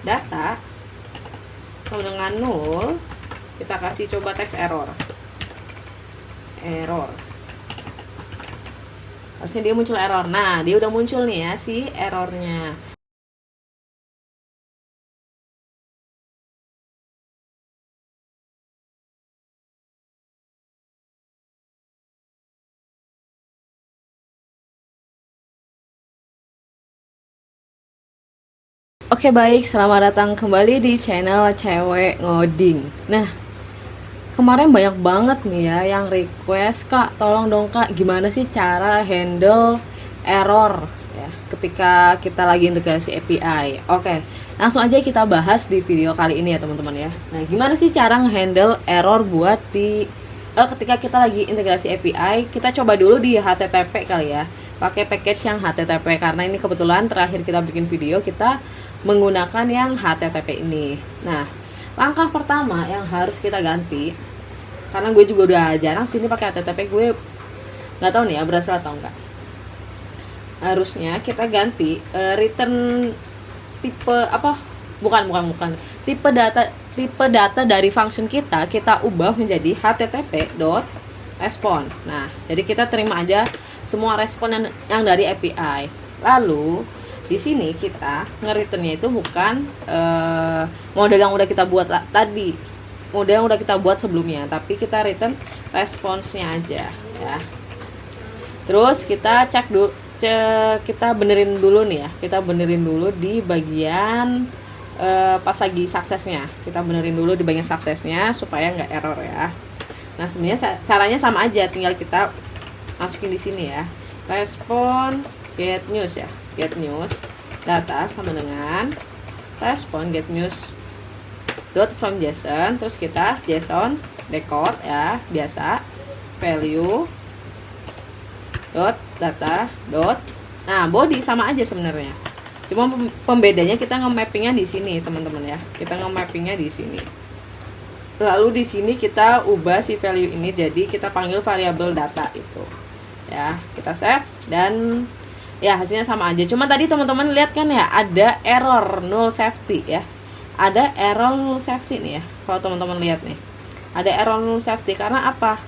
data sama dengan 0, kita kasih coba teks error. Harusnya dia muncul error. Nah, dia udah muncul nih ya si errornya. Oke baik, selamat datang kembali di channel Cewek Ngoding. Nah, kemarin banyak banget nih ya yang request, Kak, tolong dong Kak, gimana sih cara handle error ya ketika kita lagi integrasi API. Oke, langsung aja kita bahas di video kali ini ya teman-teman ya. Nah, gimana sih cara ngehandle error buat di ketika kita lagi integrasi API. Kita coba dulu di HTTP kali ya, pakai package yang HTTP, karena ini kebetulan terakhir kita bikin video kita menggunakan yang HTTP ini. Nah, langkah pertama yang harus kita ganti, karena gue juga udah jarang sini pakai HTTP, gue nggak tahu nih ya berhasil atau enggak. Harusnya kita ganti return tipe apa? Bukan. Tipe data dari function kita ubah menjadi http.respond. Nah, jadi kita terima aja semua respon yang dari API. Lalu di sini kita nge-returnnya itu bukan model yang udah kita buat tadi, model yang udah kita buat sebelumnya, tapi kita return responsnya aja ya. Terus kita cek dulu, kita benerin dulu nih ya, kita benerin dulu di bagian pas lagi suksesnya, kita benerin dulu di bagian suksesnya supaya nggak error ya. Nah, sebenarnya caranya sama aja, tinggal kita masukin di sini ya, respon get news ya, get news data sama dengan respon get news dot from JSON, terus kita JSON decode ya biasa, value dot data dot, nah body sama aja sebenarnya, cuma pembedanya kita nge-mappingnya di sini teman-teman ya, kita nge-mappingnya di sini. Lalu di sini kita ubah si value ini jadi kita panggil variabel data itu ya, kita save dan ya hasilnya sama aja. Cuma tadi teman-teman lihat kan ya, ada error null safety ya, ada error null safety nih ya. Kalau teman-teman lihat nih, ada error null safety karena apa?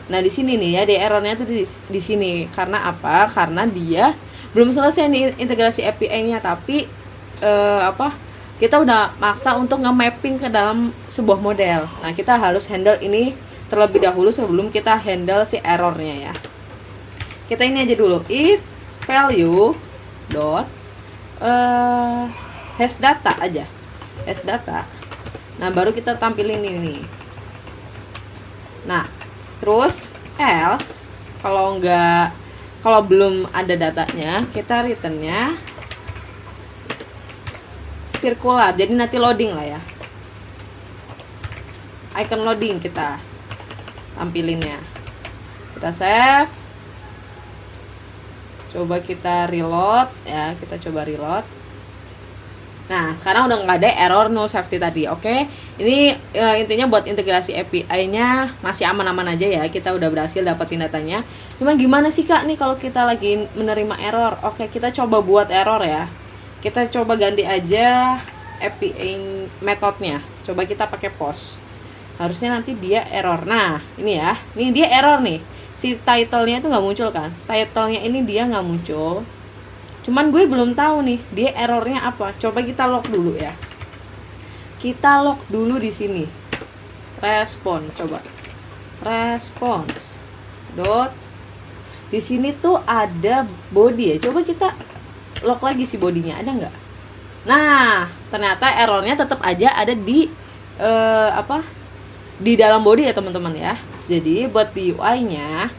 Nah di sini nih ya, di errornya tuh di sini karena apa? Karena dia belum selesai nih integrasi API-nya, tapi kita udah maksa untuk nge-mapping ke dalam sebuah model. Nah kita harus handle ini terlebih dahulu sebelum kita handle si errornya ya. Kita ini aja dulu, if value dot hash data aja, hash data. Nah baru kita tampilin ini. Nah terus else, kalau belum ada datanya, kita returnnya circular, jadi nanti loading lah ya, icon loading kita tampilinnya. Kita save, coba kita reload ya, kita coba reload. Nah sekarang udah nggak ada error null safety tadi. Oke, ini intinya buat integrasi API-nya masih aman-aman aja ya, kita udah berhasil dapetin datanya. Cuma gimana sih Kak nih kalau kita lagi menerima error? Oke, kita coba buat error ya, kita coba ganti aja API metodenya, coba kita pakai post, harusnya nanti dia error. Nah ini ya, ini dia error nih, si title-nya itu nggak muncul kan, title-nya ini dia nggak muncul, cuman gue belum tahu nih dia errornya apa. Coba kita log dulu ya, kita log dulu di sini, respon, coba response dot, di sini tuh ada body ya, coba kita log lagi si bodinya, ada nggak? Nah ternyata errornya tetap aja ada di di dalam body ya teman-teman ya. Jadi buat di UI-nya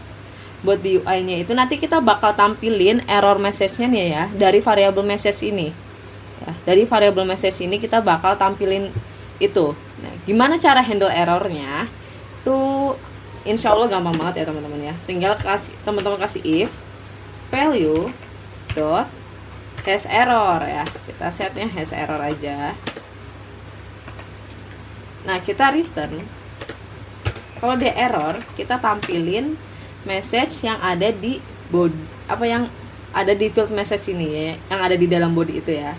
itu nanti kita bakal tampilin error message-nya nih ya, dari variable message ini. Ya, dari variable message ini kita bakal tampilin itu. Nah, gimana cara handle errornya? Tuh insya Allah gampang banget ya teman-teman ya. Tinggal teman-teman kasih if value dot hash error ya. Kita setnya hash error aja. Nah, kita return. Kalau dia error, kita tampilin message yang ada di body, yang ada di field message ini ya, yang ada di dalam body itu ya.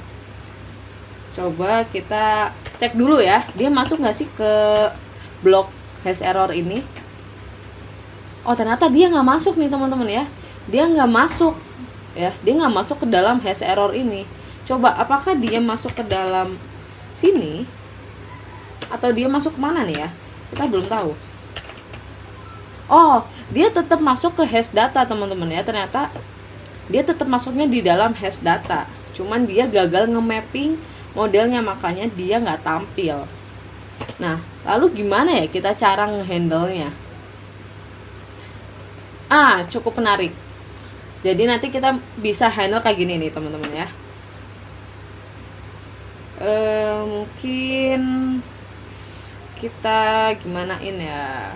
Coba kita cek dulu ya, dia masuk nggak sih ke blok hash error ini. Oh, ternyata dia nggak masuk nih teman-teman ya, dia nggak masuk ya, dia nggak masuk ke dalam hash error ini. Coba apakah dia masuk ke dalam sini atau dia masuk kemana nih ya, kita belum tahu. Oh, dia tetap masuk ke hash data teman-teman ya, ternyata dia tetap masuknya di dalam hash data, cuman dia gagal nge-mapping modelnya, makanya dia nggak tampil. Nah, lalu gimana ya kita cara nge-handle-nya? Cukup menarik. Jadi nanti kita bisa handle kayak gini nih teman-teman ya. Mungkin kita gimanain ya?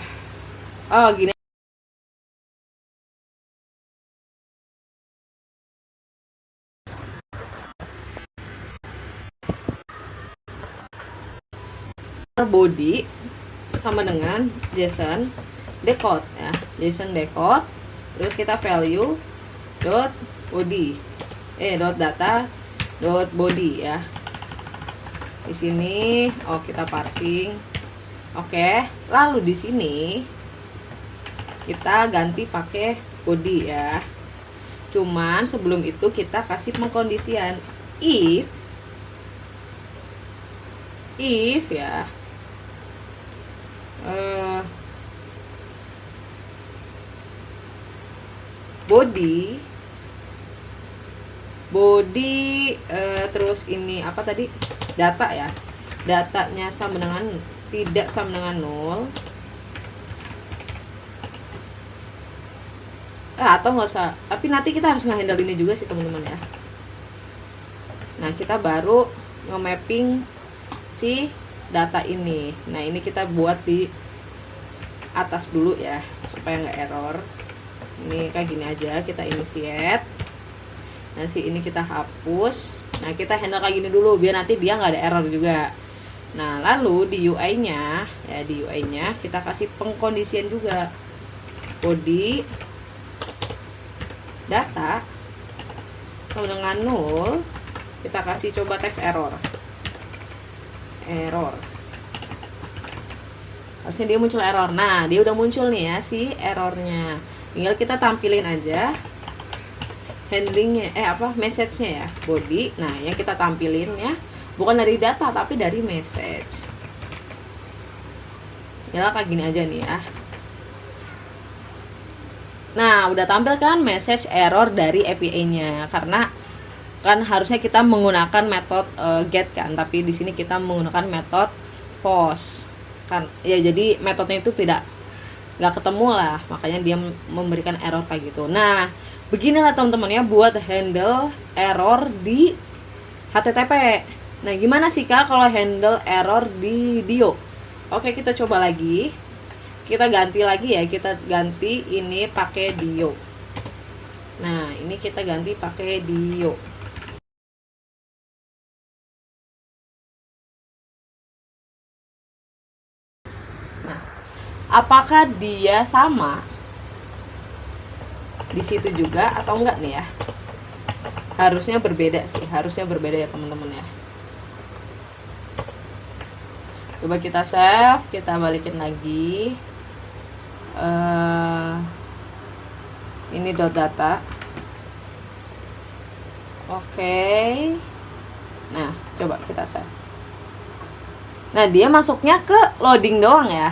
Oh, gini. Body sama dengan JSON decode ya, JSON decode, terus kita value dot body dot data dot body ya. Di sini kita parsing. Oke, lalu di sini kita ganti pakai body ya. Cuman sebelum itu kita kasih pengkondisian if ya, body terus ini apa tadi, data ya, datanya sama dengan tidak sama dengan 0, atau nggak usah, tapi nanti kita harus nge-handle ini juga sih teman-teman ya. Nah, kita baru nge-mapping si data ini. Nah, ini kita buat di atas dulu ya supaya nggak error. Ini kayak gini aja, kita initiate. Nah, si ini kita hapus. Nah, kita handle kayak gini dulu biar nanti dia nggak ada error juga. Nah, lalu di UI-nya ya, di UI-nya kita kasih pengkondisian juga. Body data sama dengan 0, kita kasih coba teks error. Harusnya dia muncul error. Nah, dia udah muncul nih ya si errornya. Tinggal kita tampilin aja handlingnya, message-nya ya, body. Nah, yang kita tampilin ya bukan dari data tapi dari message. Ya kayak gini aja nih ya. Nah, udah tampil kan message error dari API-nya, karena kan harusnya kita menggunakan metode get kan, tapi di sini kita menggunakan metode post kan ya, jadi metodenya itu nggak ketemu lah, makanya dia memberikan error kayak gitu. Nah, beginilah teman-teman ya buat handle error di HTTP. Nah, gimana sih Kak kalau handle error di Dio? Oke, kita coba lagi, kita ganti lagi ya, kita ganti ini pakai Dio. Nah, ini kita ganti pakai Dio. Apakah dia sama di situ juga atau enggak nih ya? Harusnya berbeda sih, harusnya berbeda ya teman-teman ya. Coba kita save, kita balikin lagi. Ini dot data. Oke. Nah, coba kita save. Nah, dia masuknya ke loading doang ya.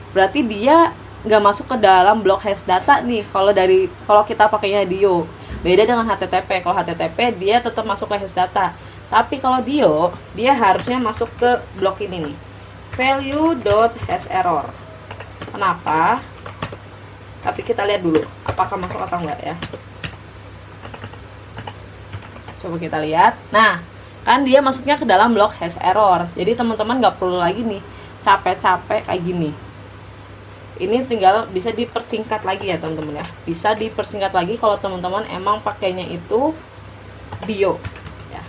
Berarti dia nggak masuk ke dalam blok hash data nih. Kalau kita pakainya Dio, beda dengan HTTP. Kalau HTTP dia tetap masuk ke hash data. Tapi kalau Dio, dia harusnya masuk ke blok ini nih, value.hashError. Kenapa? Tapi kita lihat dulu apakah masuk atau enggak ya. Coba kita lihat. Nah, kan dia masuknya ke dalam blok hash error. Jadi teman-teman nggak perlu lagi nih capek-capek kayak gini. Ini tinggal bisa dipersingkat lagi ya teman-teman ya. Bisa dipersingkat lagi kalau teman-teman emang pakainya itu Dio ya.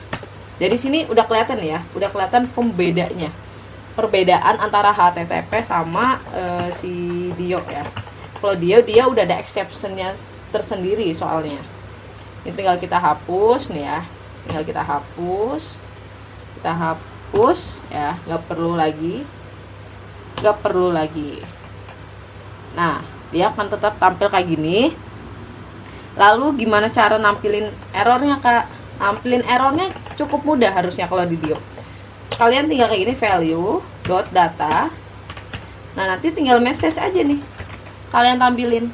Jadi sini udah kelihatan ya, udah kelihatan pembedanya. Perbedaan antara HTTP sama si Dio ya. Kalau Dio dia udah ada exceptionnya tersendiri soalnya. Ini tinggal kita hapus nih ya. Tinggal kita hapus. Kita hapus ya, nggak perlu lagi. Nah, dia akan tetap tampil kayak gini. Lalu gimana cara nampilin errornya, Kak? Nampilin errornya cukup mudah harusnya kalau di Dio. Kalian tinggal kayak gini, value dot data. Nah, nanti tinggal message aja nih kalian tampilin.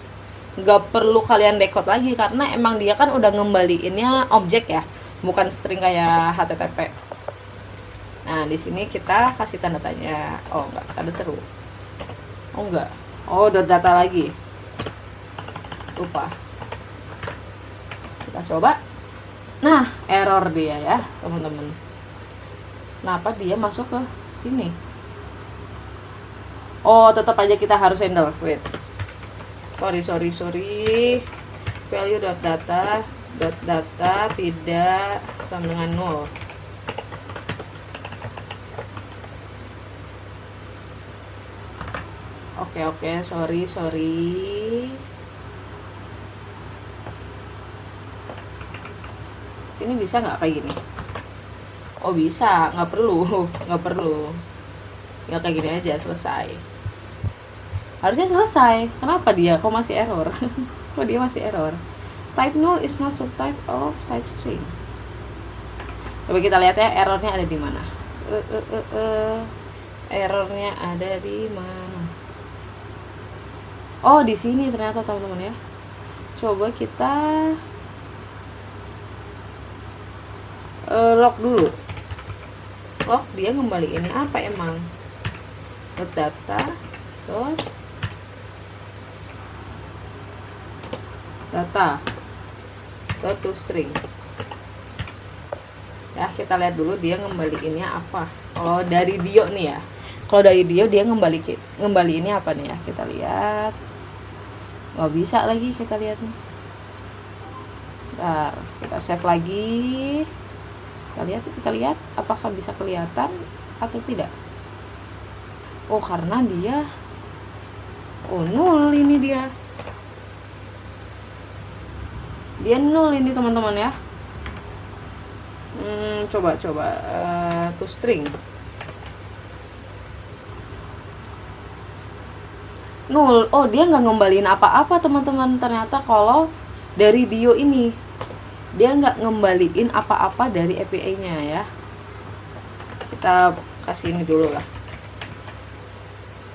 Nggak perlu kalian decode lagi karena emang dia kan udah ngembaliinnya objek ya, bukan string kayak HTTP. Nah, di sini kita kasih tanda tanya. Oh, enggak, tanda seru. Oh, enggak. Oh, dot data lagi. Lupa. Kita coba. Nah, error dia ya, teman-teman. Kenapa dia masuk ke sini? Oh, tetap aja kita harus handle. Wait. Sorry. Value dot data tidak sama dengan 0. Oke, sorry. Ini bisa nggak kayak gini? Oh, bisa, nggak perlu. Ya kayak gini aja, selesai. Harusnya selesai. Kenapa dia kok masih error? Kok dia masih error? Type null is not subtype of type string. Coba kita lihat ya, errornya ada di mana. Errornya ada di mana? Oh, di sini ternyata, teman-teman ya. Coba kita log dulu. Log, dia ngembaliin apa emang? Data to string. Ya, kita lihat dulu dia ngembaliinnya apa. Kalau dari Dio nih ya. Kalau dari Dio dia ngembaliinnya apa nih ya? Kita lihat. Nggak bisa lagi kita lihat nih. Bentar, kita save lagi. Kita lihat apakah bisa kelihatan atau tidak. Oh, karena dia nol ini dia. Dia nol ini, teman-teman ya. Coba to string. Nol. Oh, dia nggak ngembaliin apa-apa, teman-teman. Ternyata kalau dari Dio ini dia nggak ngembaliin apa-apa dari API-nya ya. Kita kasih ini dulu lah.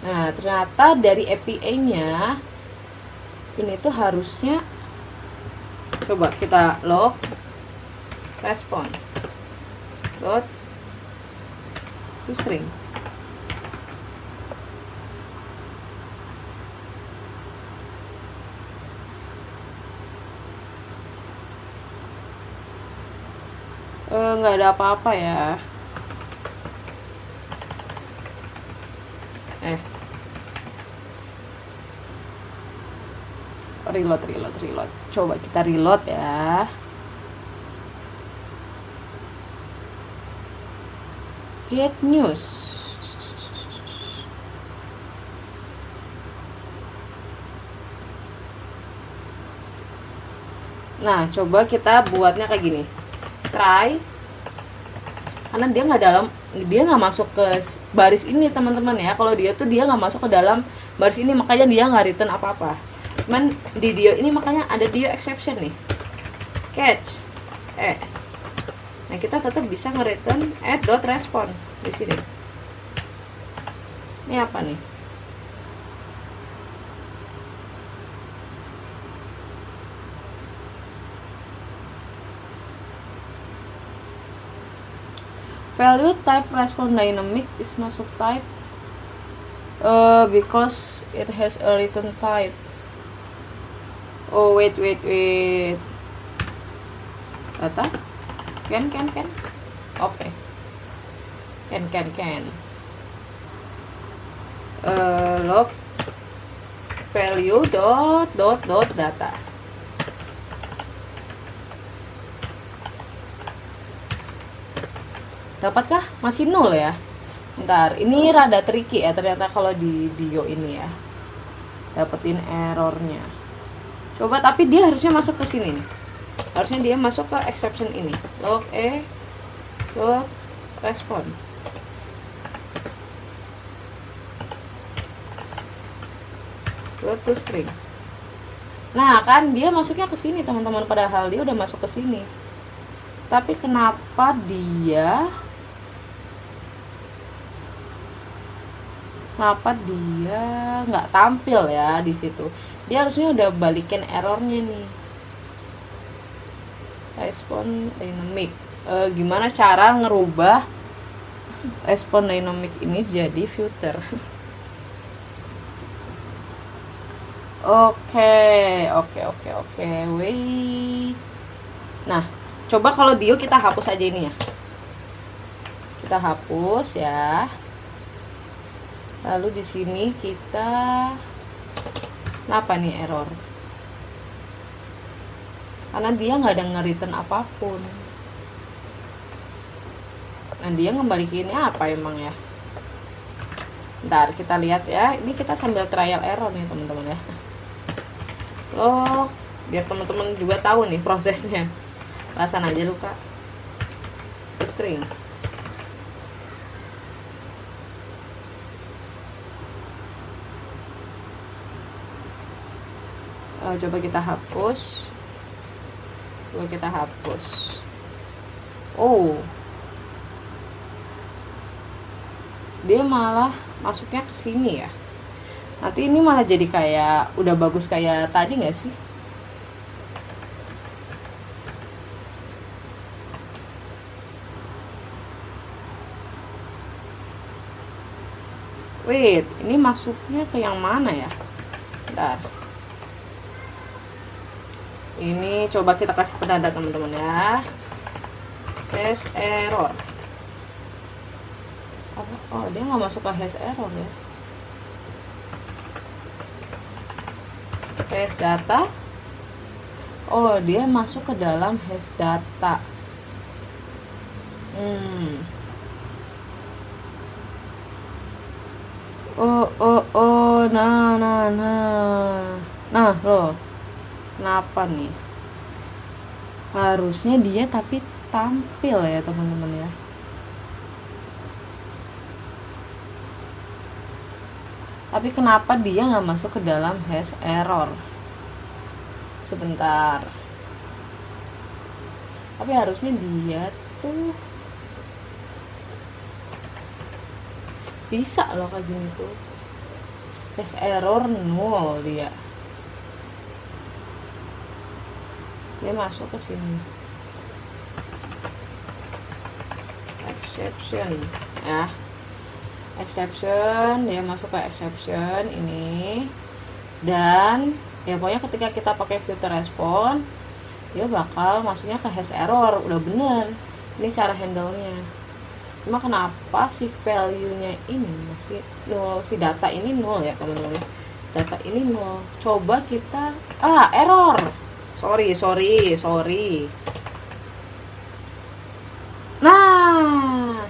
Nah, ternyata dari API-nya ini tuh harusnya, coba kita log respon dot to string. Nggak ada apa-apa ya. Reload. Coba kita reload ya. Get news. Nah, coba kita buatnya kayak gini. Try. Karena dia nggak masuk ke baris ini, teman-teman ya. Kalau dia tuh dia nggak masuk ke dalam baris ini, makanya dia nggak return apa-apa. Cuman di Dio ini makanya ada Dio exception nih. Catch. Nah, kita tetap bisa nge-return add.respond di sini. Ini apa nih? Value type respond dynamic is not subtype because it has a return type. Oh, wait. Data? Can. Oke. Can. Log value dot data. Dapatkah? Masih 0 ya. Bentar, ini rada tricky ya ternyata kalau di Dio ini ya. Dapetin errornya. Coba, tapi dia harusnya masuk ke sini nih. Harusnya dia masuk ke exception ini. Log respon. Go to string. Nah, kan dia masuknya ke sini, teman-teman, padahal dia udah masuk ke sini. Tapi kenapa dia nggak tampil ya di situ? Dia harusnya udah balikin errornya nih. Respon dynamic. Gimana cara ngerubah respon dynamic ini jadi filter? Oke. Wait. Nah, coba kalau Dio kita hapus aja ini ya. Kita hapus ya. Lalu di sini kita, kenapa nih error? Karena dia nggak ada nge-return apapun. Nah, dia ngembalikinnya apa emang ya? Ntar kita lihat ya. Ini kita sambil trial error nih, teman-teman ya. Loh, biar teman-teman juga tahu nih prosesnya. Lasan aja lu, Kak. String. Coba kita hapus. Oh, dia malah masuknya ke sini ya. Nanti ini malah jadi kayak udah bagus kayak tadi nggak sih? Wait, ini masuknya ke yang mana ya? Bentar. Ini coba kita kasih penanda, teman-teman ya. Hash error. Oh, dia nggak masuk ke hash error ya. Hash data. Oh, dia masuk ke dalam hash data. Nah, loh. Kenapa nih? Harusnya dia tapi tampil ya, teman-teman ya. Tapi kenapa dia nggak masuk ke dalam hash error? Sebentar. Tapi harusnya dia tuh bisa loh kayak gini tuh. Hash error 0 dia. Dia masuk ke sini. Exception ya. Exception, dia masuk ke exception ini. Dan ya pokoknya ketika kita pakai filter respon, dia bakal masuknya ke hash error. Udah bener. Ini cara handle-nya. Cuma kenapa si value-nya ini masih 0, si data ini 0 ya, teman-teman. Data ini 0. Coba kita error. Sorry. Nah,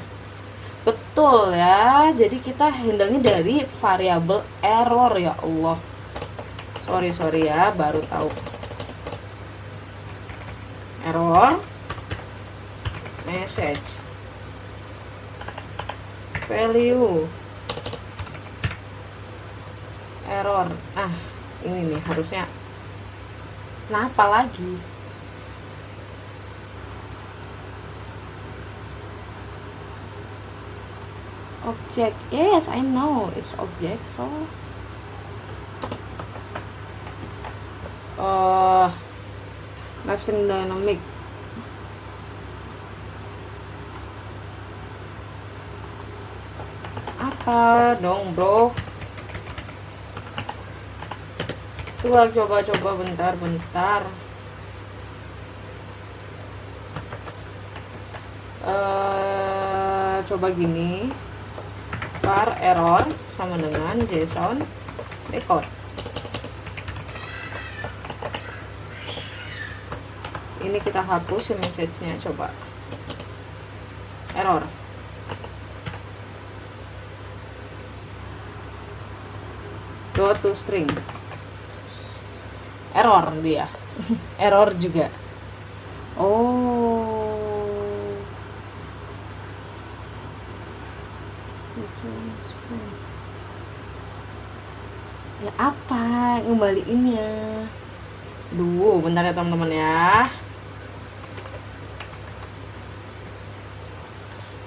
betul ya. Jadi kita handle-nya dari variabel error, ya Allah. Sorry ya, baru tahu. Error message value error. Nah, ini nih harusnya. Kenapa lagi? Object. Yes, I know it's object. So maps and dynamic. Apa dong, bro? Coba bentar. Coba gini. Var error sama dengan JSON record. Ini kita hapus message-nya, coba. Error. Go to string. Error dia. Error juga. Oh. Ya apa ngembaliinnya? Duh, bentar ya teman-teman ya.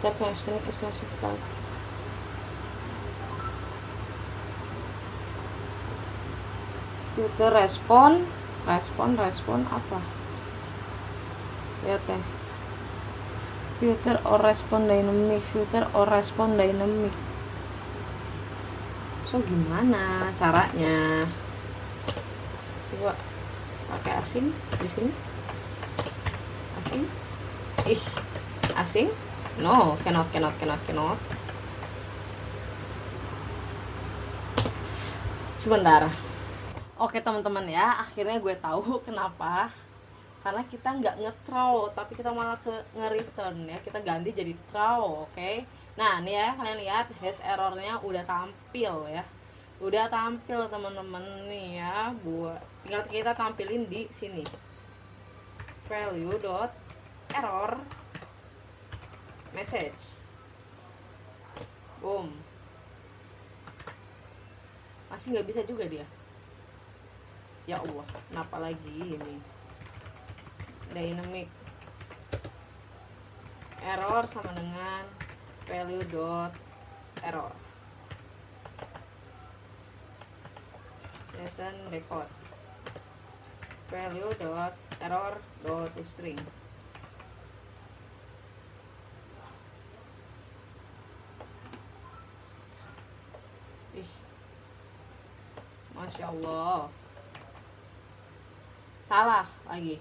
Tap hamstring is hospital. Future respon apa? Ya teh. Future or respon dynamic. So gimana caranya? Coba pakai asing di sini. Asing? No, cannot. Sebentar. Oke teman-teman ya, akhirnya gue tahu kenapa. Karena kita nggak nge-throw, tapi kita malah nge-return ya. Kita ganti jadi throw, oke? Nah, nih ya, kalian lihat hash errornya udah tampil ya. Udah tampil teman-teman nih ya. Tinggal kita tampilin di sini. Value.error message. Boom. Masih nggak bisa juga dia. Ya Allah, kenapa lagi ini? Dynamic error sama dengan value.error. Lesson record value.error.toString. Masya Allah, salah lagi.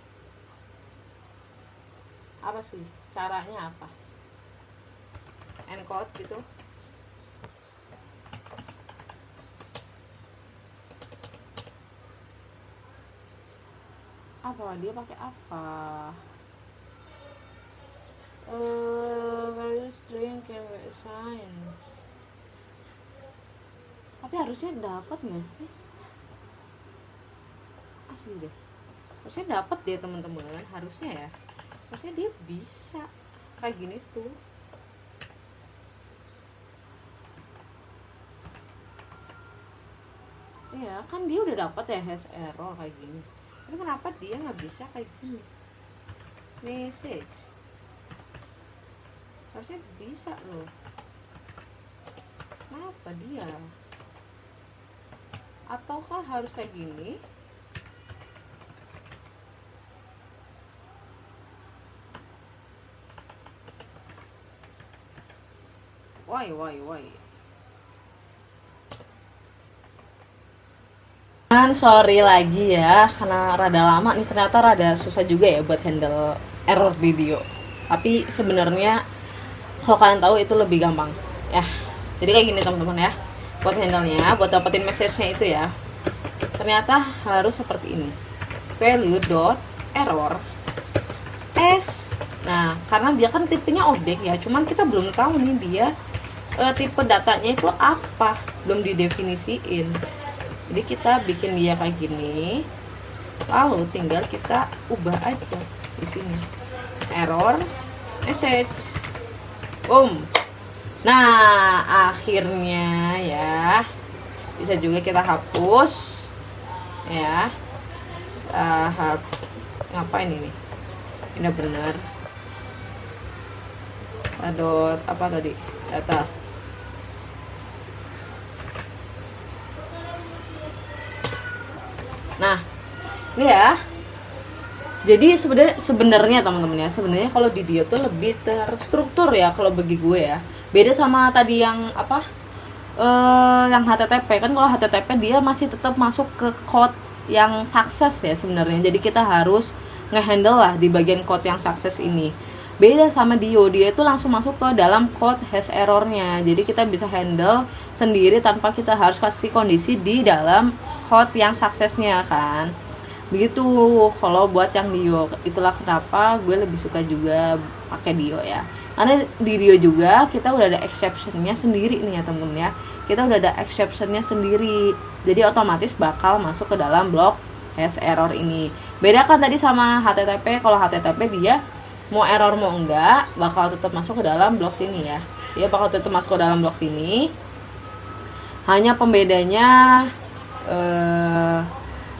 Apa sih caranya? Apa encode gitu? Apa dia pakai apa? Value string can be assigned. Tapi harusnya dapat nggak sih? Asli deh, harusnya dapat deh teman-teman, harusnya ya. Harusnya dia bisa kayak gini tuh. Iya kan dia udah dapat ya hash error kayak gini. Tapi kenapa dia nggak bisa kayak gini? Message harusnya bisa loh. Kenapa dia? Ataukah harus kayak gini? Why? Sorry lagi ya, karena rada lama nih, ternyata rada susah juga ya buat handle error video. Tapi sebenarnya kalau kalian tahu itu lebih gampang ya. Jadi kayak gini teman-teman ya, buat handle-nya, buat dapetin message-nya itu ya, ternyata harus seperti ini. Value.error s. Nah, karena dia kan tipenya objek ya, cuman kita belum tahu nih dia tipe datanya itu apa, belum didefinisiin. Jadi kita bikin dia kayak gini, lalu tinggal kita ubah aja di sini error message. Boom. Nah, akhirnya ya bisa juga kita hapus ya. Ngapain ini? Ini benar. Dot apa tadi? Data. Nah, ini ya. Jadi sebenarnya teman-teman ya, sebenarnya kalau di dia tuh lebih terstruktur ya kalau bagi gue ya. Beda sama tadi yang apa? Yang HTTP kan, kalau HTTP dia masih tetap masuk ke code yang sukses ya sebenarnya. Jadi kita harus ngehandle lah di bagian code yang sukses ini. Beda sama dia itu langsung masuk ke dalam code hash errornya. Jadi kita bisa handle sendiri tanpa kita harus kasih kondisi di dalam code yang suksesnya kan. Begitu kalau buat yang Dio. Itulah kenapa gue lebih suka juga pakai Dio ya. Karena di Dio juga kita udah ada exceptionnya sendiri nih ya temen-temen ya. Kita udah ada exceptionnya sendiri. Jadi otomatis bakal masuk ke dalam blok hash error ini. Beda kan tadi sama HTTP. Kalau HTTP dia mau error mau enggak bakal tetap masuk ke dalam blok sini ya. dia bakal tetap masuk ke dalam blok sini. Hanya pembedanya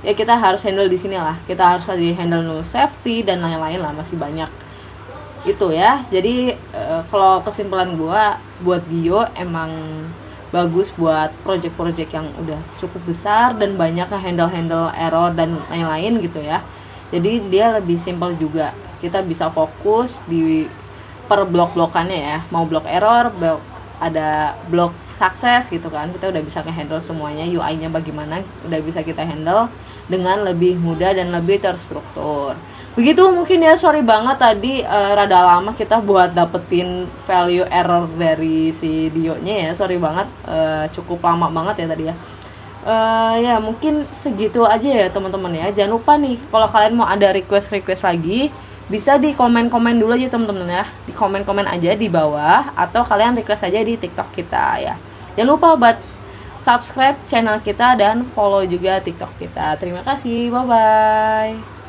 ya kita harus handle di sini lah. Kita harus di handle no safety dan lain-lain lah, masih banyak itu ya. Jadi kalau kesimpulan gua buat Dio emang bagus buat project-project yang udah cukup besar dan banyak handle error dan lain-lain gitu ya. Jadi dia lebih simpel juga. Kita bisa fokus di per blok-blokannya ya. Mau blok error, ada blok sukses gitu kan. Kita udah bisa nge-handle semuanya, UI-nya bagaimana udah bisa kita handle dengan lebih mudah dan lebih terstruktur. Begitu mungkin ya, sorry banget tadi rada lama kita buat dapetin value error dari si Dio-nya ya. Sorry banget, cukup lama banget ya tadi ya. Ya mungkin segitu aja ya teman-teman ya. Jangan lupa nih kalau kalian mau ada request lagi, bisa di komen-komen dulu aja teman-teman ya. Di komen-komen aja di bawah atau kalian request aja di TikTok kita ya. Jangan lupa buat subscribe channel kita dan follow juga TikTok kita. Terima kasih, bye bye.